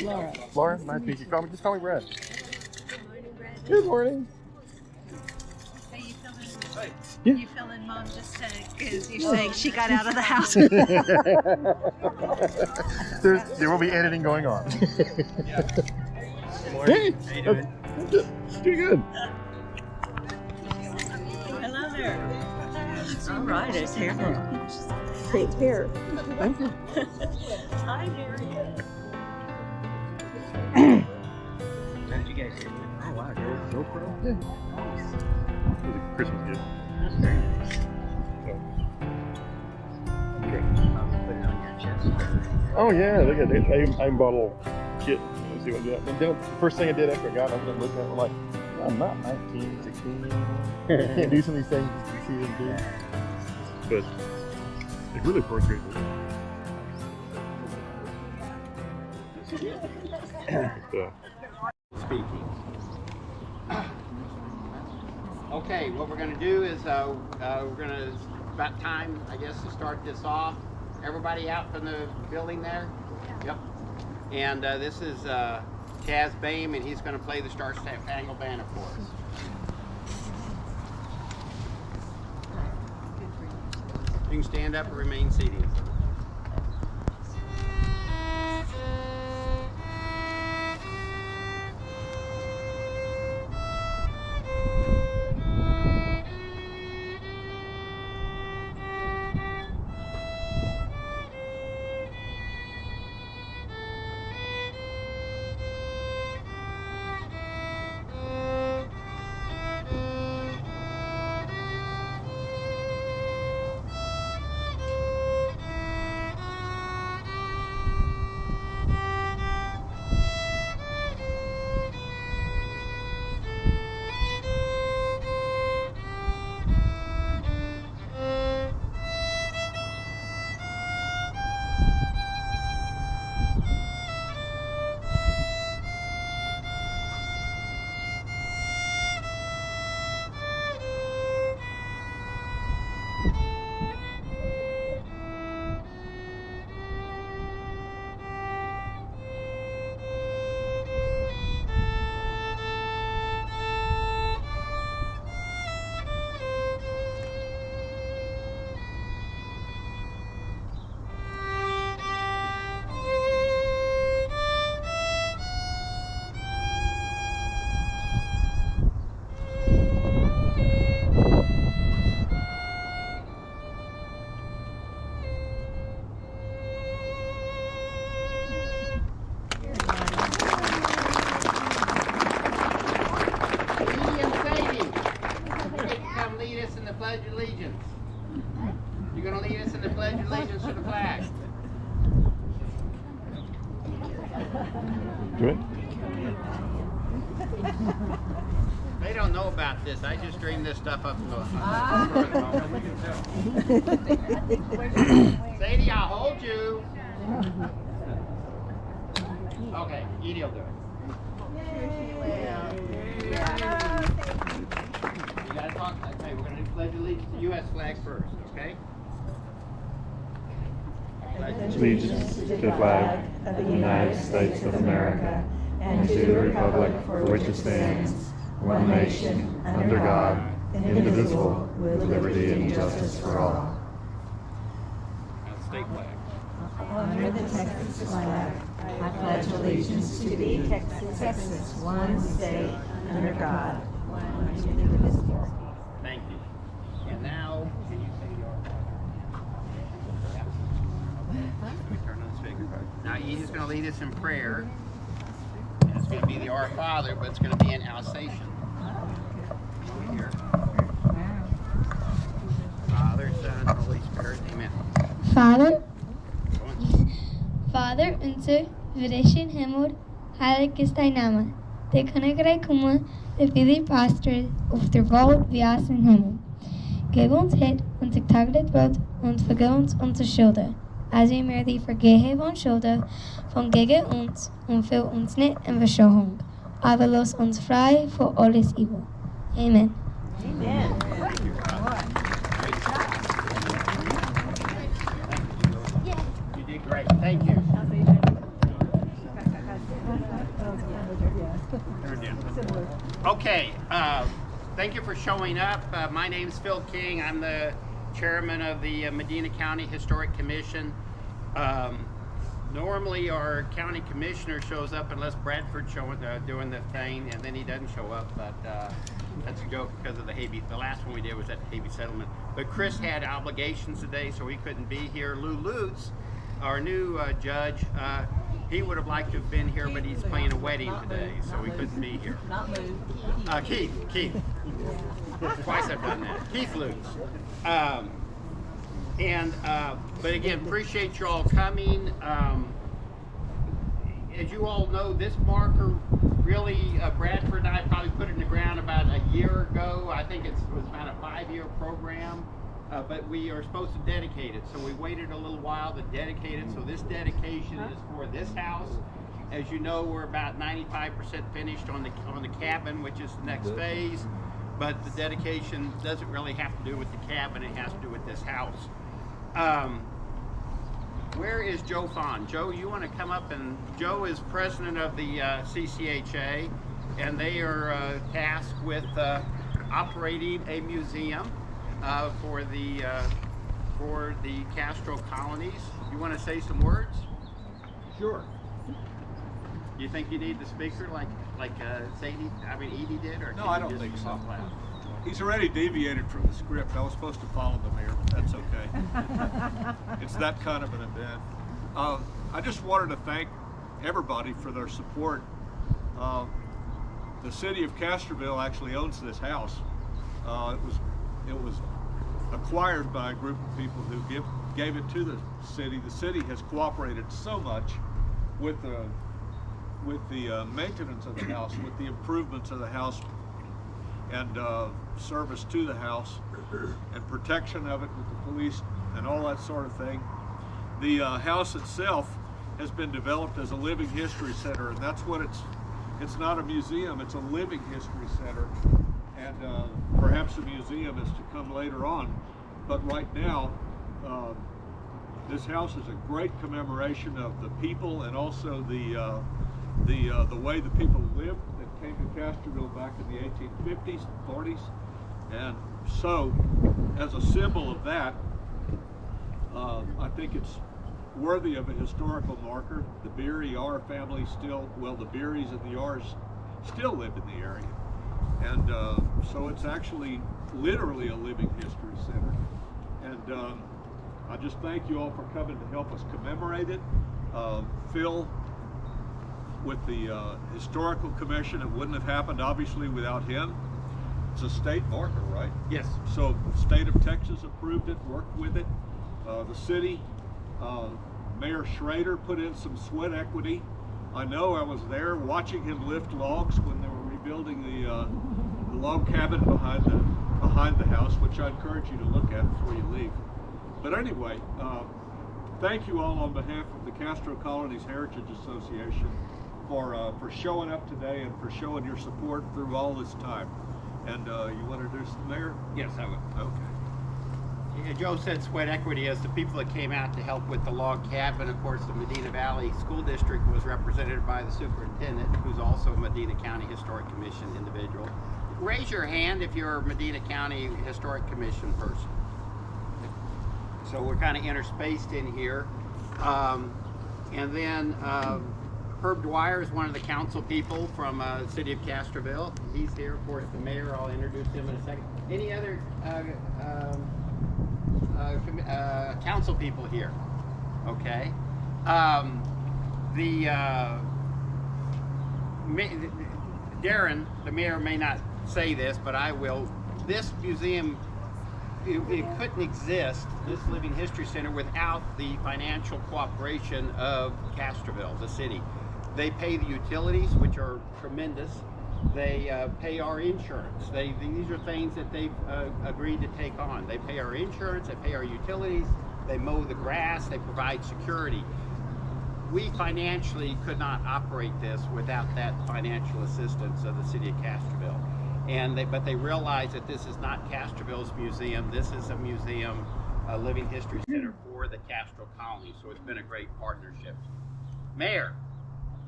Laura. Laura, nice to meet you. Just call me Brad. Good morning. So you filling, Yeah. you filling Mom just because you're saying she got out of the house? There will be editing going on. Yeah. Good morning. How you doing? Pretty good. Hello there. All right, it's hair. Great hair. Thank you. Hi, Biry. How did you guys do? Oh wow, GoPro? Yeah. It was a Christmas gift. That's very nice. Put it on your chest. Oh yeah, look at it. I bought a little kit. Let's see what I do. And then the first thing I did after I got it, I was looking at it like, I'm not 19, 16 anymore. I can't do some of these things you see them do. But it's really for a great movie. Speaking. Okay, what we're going to do is we're going to, about time, I guess, to start this off. Everybody out from the building there? Yep. And this is Chaz Bame, and he's going to play the Star Spangled Banner for us. You can stand up or remain seated. Pledge allegiance. You're going to lead us in the pledge allegiance to the flag. Do it. They don't know about this. I just dreamed this stuff up. Sadie, I'll hold you. Okay, Edie will do it. You gotta talk. Okay, we're gonna pledge allegiance to the U.S. flag first, okay? Allegiance to the flag of the United States of America and to the republic for which it stands, one nation, under God, indivisible, with liberty and justice for all. Now, state flag. Under the Texas flag, I pledge allegiance to thee, Texas, one state, under God, one indivisible. Thank you. And now, can you say your Let me turn on the speaker. Now, Edie's going to lead us in prayer. And it's going to be the Our Father, but it's going to be in Alsatian. Here. Father, Son, Holy Spirit. Amen. Vader, unser, wir dich in Himmel, heilig ist dein Name. Der Königreich komme, der Wille Pastor auf der Welt wie es im Himmel. Gib uns heute unser tägliches Brot und vergib uns unsere Schulden, als wir die vergeben uns Schulden von gegen uns und führ uns nicht in Versuchung, aber lass uns frei von alles Übel. Amen. Amen. You did great. Thank you. Similar. Okay, thank you for showing up. My name's Phil King. I'm the chairman of the Medina County Historic Commission. Normally our county commissioner shows up unless Bradford's doing the thing, and then he doesn't show up, but that's a joke because of the last one we did was at the Havey settlement. But Chris had obligations today, so he couldn't be here. Lou Lutz, our new judge, he would have liked to have been here, but he's playing a wedding today, so he couldn't be here. Not Lou. Keith. Twice I've done that. Keith Lutz. But again, appreciate you all coming. As you all know, this marker really, Bradford and I probably put it in the ground about a year ago. I think it was about a 5-year program, but we are supposed to dedicate it. So we waited a little while to dedicate it. So this dedication is for this house. As you know, we're about 95% finished on the cabin, which is the next phase. But the dedication doesn't really have to do with the cabin. It has to do with this house. Where is Joe Fawn? Joe, you want to come up? And Joe is president of the CCHA, and they are tasked with operating a museum for the Castro colonies. You want to say some words? Sure. You think you need the speaker like Edie did, or No, can I you don't just think so. talk loud? He's already deviated from the script. I was supposed to follow the mayor, but that's okay. It's that kind of an event. I just wanted to thank everybody for their support. The city of Castroville actually owns this house. It was acquired by a group of people who gave it to the city. The city has cooperated so much with the maintenance of the house, with the improvements of the house, and service to the house, and protection of it with the police and all that sort of thing. The house itself has been developed as a living history center, and that's what it's not a museum, it's a living history center. And perhaps a museum is to come later on. But right now, this house is a great commemoration of the people and also the way the people lived that came to Castroville back in the 1850s, 40s. And so, as a symbol of that, I think it's worthy of a historical marker. The Biry Ahr family the Birys and the Ahrs still live in the area. And so it's actually literally a living history center. And I just thank you all for coming to help us commemorate it. Phil, with the Historical Commission, it wouldn't have happened obviously without him. It's a state marker, right? Yes. So the state of Texas approved it, worked with it. The city, Mayor Schrader put in some sweat equity. I know I was there watching him lift logs when they were rebuilding the log cabin behind the house, which I encourage you to look at before you leave. But anyway, thank you all on behalf of the Castro Colonies Heritage Association for showing up today and for showing your support through all this time. And you want to introduce the mayor? Yes, I would. Okay. Yeah, Joe said sweat equity as the people that came out to help with the log cabin. Of course, the Medina Valley School District was represented by the superintendent, who's also a Medina County Historic Commission individual. Raise your hand if you're a Medina County Historic Commission person. So we're kind of interspaced in here. And then Herb Dwyer is one of the council people from the city of Castroville. He's here. Of course, the mayor, I'll introduce him in a second. Any other council people here? Okay. Darren, the mayor, may not say this, but I will. This museum, it couldn't exist, this Living History Center, without the financial cooperation of Castroville, the city. They pay the utilities, which are tremendous. They pay our insurance. These are things that they've agreed to take on. They pay our insurance, they pay our utilities, they mow the grass, they provide security. We financially could not operate this without that financial assistance of the city of Castroville. But they realize that this is not Castroville's museum. This is a museum, a living history center for the Castro colony. So it's been a great partnership. Mayor,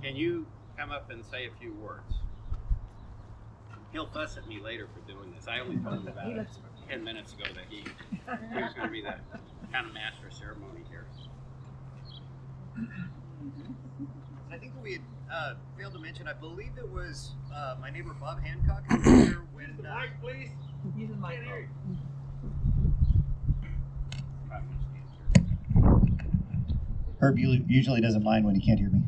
can you come up and say a few words. He'll fuss at me later for doing this. I only told him about it 10 minutes ago that he was going to be the kind of master of ceremony here. I think we had failed to mention, I believe it was my neighbor Bob Hancock who was here when... please. Use the mic. Herb usually doesn't mind when he can't hear me.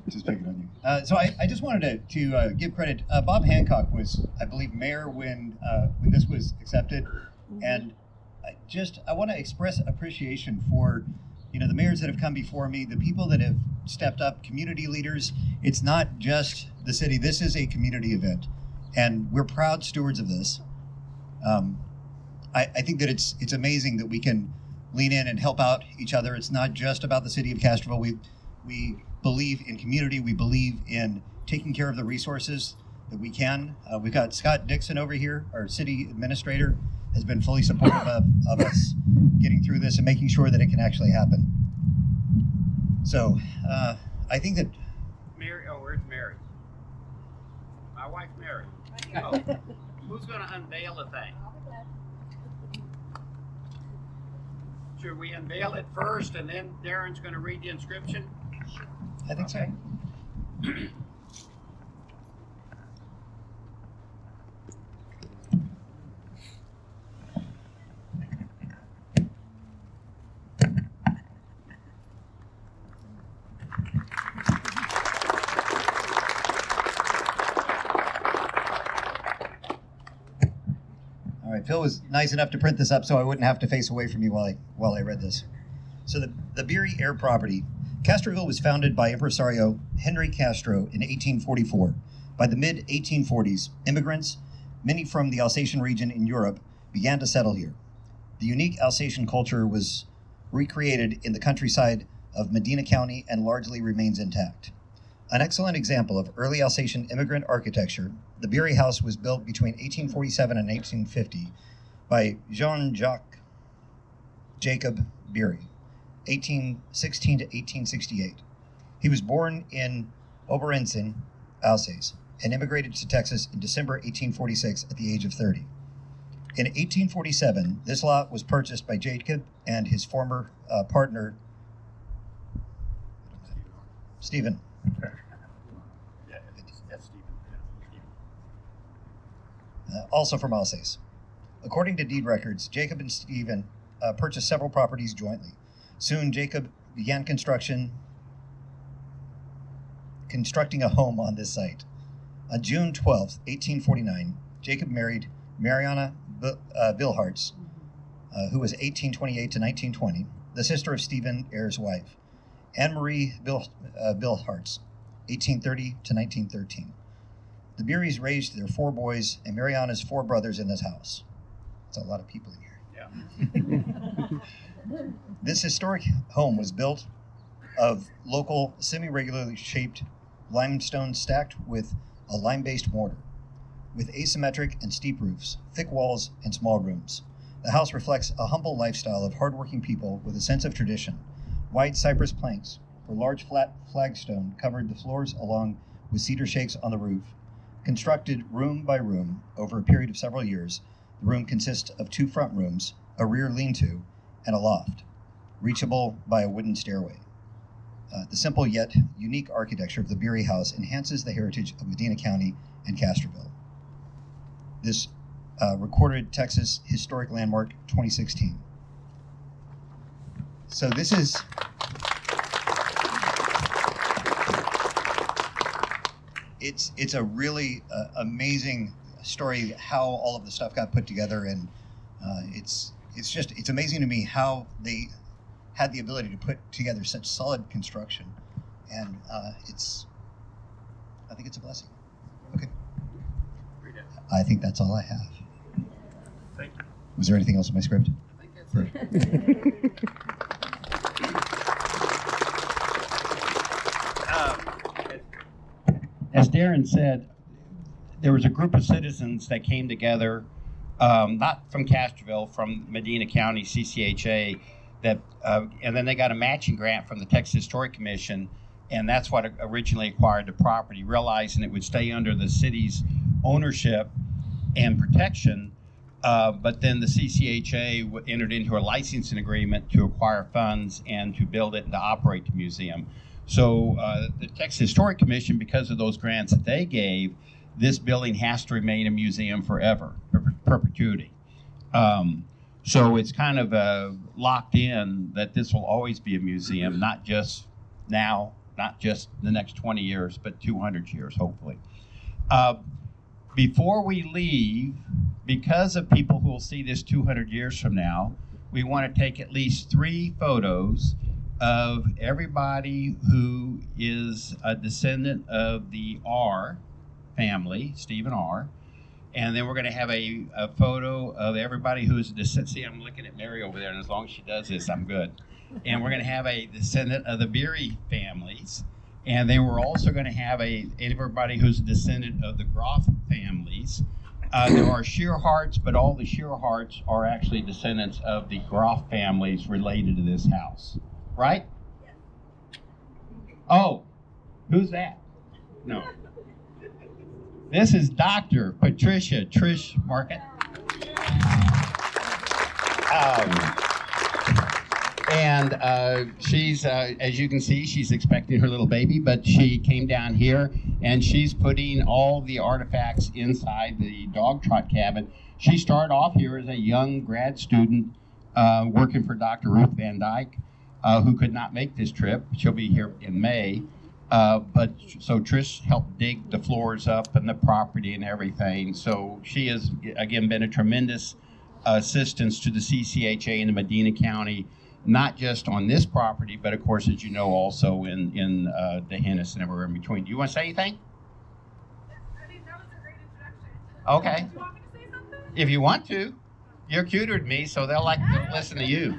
Just picking on you. So I just wanted to give credit. Bob Hancock was, I believe, mayor when this was accepted, and I want to express appreciation for the mayors that have come before me, the people that have stepped up, community leaders. It's not just the city. This is a community event, and we're proud stewards of this. I think that it's amazing that we can lean in and help out each other. It's not just about the city of Castroville. We believe in community. We believe in taking care of the resources that we can. We've got Scott Dixon over here, our city administrator, has been fully supportive of us getting through this and making sure that it can actually happen. So I think that... Mary, where's Mary? My wife, Mary. Oh, who's going to unveil the thing? Should we unveil it first and then Darren's going to read the inscription? I think so. All right, Phil was nice enough to print this up so I wouldn't have to face away from you while I read this. So the Biry Ahr property. Castroville was founded by impresario Henry Castro in 1844. By the mid-1840s, immigrants, many from the Alsatian region in Europe, began to settle here. The unique Alsatian culture was recreated in the countryside of Medina County and largely remains intact. An excellent example of early Alsatian immigrant architecture, the Biry House was built between 1847 and 1850 by Jean-Jacques Jacob Biry, 1816 to 1868. He was born in Oberensen, Alsace, and immigrated to Texas in December 1846 at the age of 30. In 1847, this lot was purchased by Jacob and his former partner, Stephen. Also from Alsace. According to deed records, Jacob and Stephen purchased several properties jointly. Soon, Jacob began constructing a home on this site. On June 12, 1849, Jacob married Mariana Bilhartz, who was 1828 to 1920, the sister of Stephen Ahr's wife, Anne-Marie Bilhartz, 1830 to 1913. The Birys raised their 4 boys and Mariana's 4 brothers in this house. That's a lot of people in here. Yeah. This historic home was built of local semi-regularly shaped limestone stacked with a lime-based mortar, with asymmetric and steep roofs, thick walls, and small rooms. The house reflects a humble lifestyle of hardworking people with a sense of tradition. Wide cypress planks or large flat flagstone covered the floors along with cedar shakes on the roof. Constructed room by room over a period of several years, the room consists of 2 front rooms, a rear lean-to, and a loft, reachable by a wooden stairway. The simple yet unique architecture of the Biry House enhances the heritage of Medina County and Castroville. This recorded Texas Historic Landmark 2016. So this is it's a really amazing story how all of the stuff got put together, and it's amazing to me how they had the ability to put together such solid construction, and I think it's a blessing. Okay, I think that's all I have. Thank you. Was there anything else in my script? I think that's it. As Darren said, there was a group of citizens that came together, not from Castroville, from Medina County, CCHA, and then they got a matching grant from the Texas Historic Commission and that's what originally acquired the property, realizing it would stay under the city's ownership and protection. But then the CCHA entered into a licensing agreement to acquire funds and to build it and to operate the museum. So the Texas Historic Commission, because of those grants that they gave, this building has to remain a museum forever, perpetuity. So it's kind of locked in that this will always be a museum, not just now, not just the next 20 years, but 200 years, hopefully. Before we leave, because of people who will see this 200 years from now, we want to take at least 3 photos of everybody who is a descendant of the Ahr family, Stephen Ahr. And then we're going to have a photo of everybody who's a descendant. See, I'm looking at Mary over there, and as long as she does this, I'm good. And we're going to have a descendant of the Biry families. And then we're also going to have everybody who's a descendant of the Groff families. There are Shearharts, but all the Shearharts are actually descendants of the Groff families related to this house. Right? Oh, who's that? No. This is Dr. Patricia Trish Market. She's, as you can see, she's expecting her little baby, but she came down here and she's putting all the artifacts inside the dog trot cabin. She started off here as a young grad student working for Dr. Ruth Van Dyke, who could not make this trip. She'll be here in May. So Trish helped dig the floors up and the property and everything. So she has, again, been a tremendous assistance to the CCHA in the Medina County, not just on this property, but of course, as you know, also in D'Hanis and everywhere in between. Do you want to say anything? I mean, that was a great introduction. Okay. Do you want me to say something? If you want to. You're cuter than me, so they'll like to listen to you.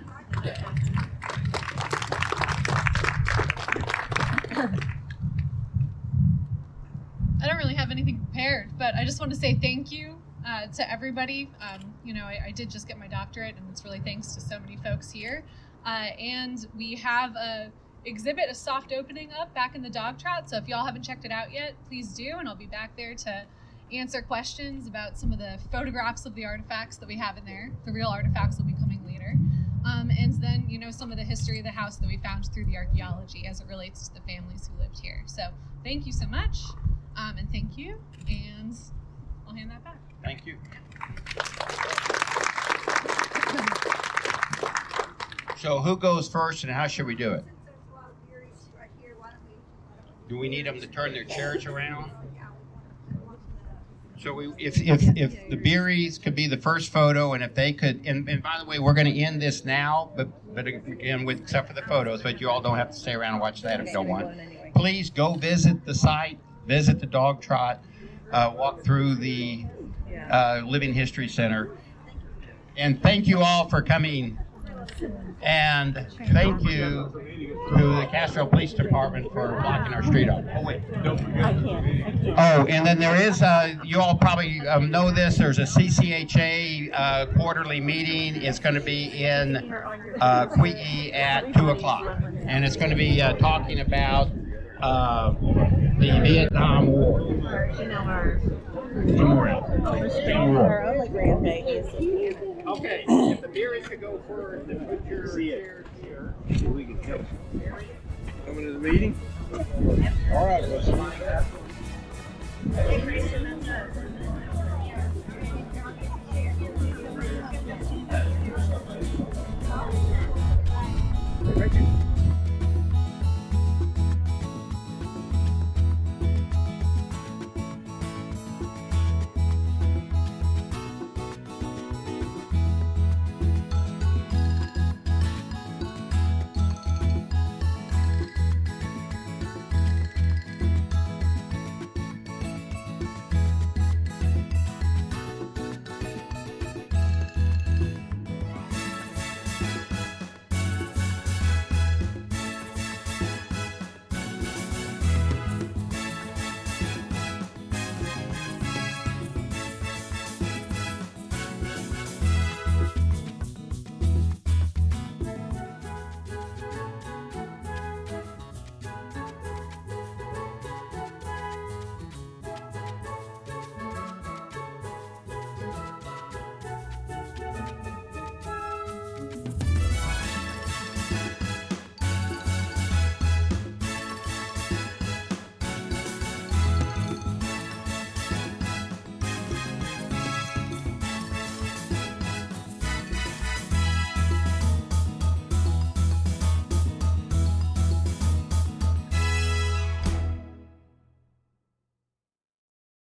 I don't really have anything prepared, but I just want to say thank you to everybody. You know, I did just get my doctorate, and it's really thanks to so many folks here. And we have a soft opening up back in the dog trot. So if y'all haven't checked it out yet, please do. And I'll be back there to answer questions about some of the photographs of the artifacts that we have in there. The real artifacts will be coming later. And then, you know, some of the history of the house that we found through the archaeology as it relates to the families who lived here. So thank you so much. And thank you. And I'll hand that back. Thank you. So who goes first and how should we do it? Do we need them to turn their chairs around? So if the Birys could be the first photo, and if they could, and by the way, we're going to end this now, but again, except for the photos, but you all don't have to stay around and watch that if you don't want. Please go visit the site, visit the dog trot, walk through the Living History Center. And thank you all for coming. And thank you to the Castroville Police Department for blocking our street up. Oh, wait. Don't forget. I can't. Oh, and then there is, you all probably know this, there's a CCHA quarterly meeting. It's going to be in Quee at 2 o'clock. And it's going to be talking about the Vietnam War. Memorial. Our only grandbaby. Okay, if the Biry could go forward, then put your chairs here. We can help. Coming to the meeting? All right, let's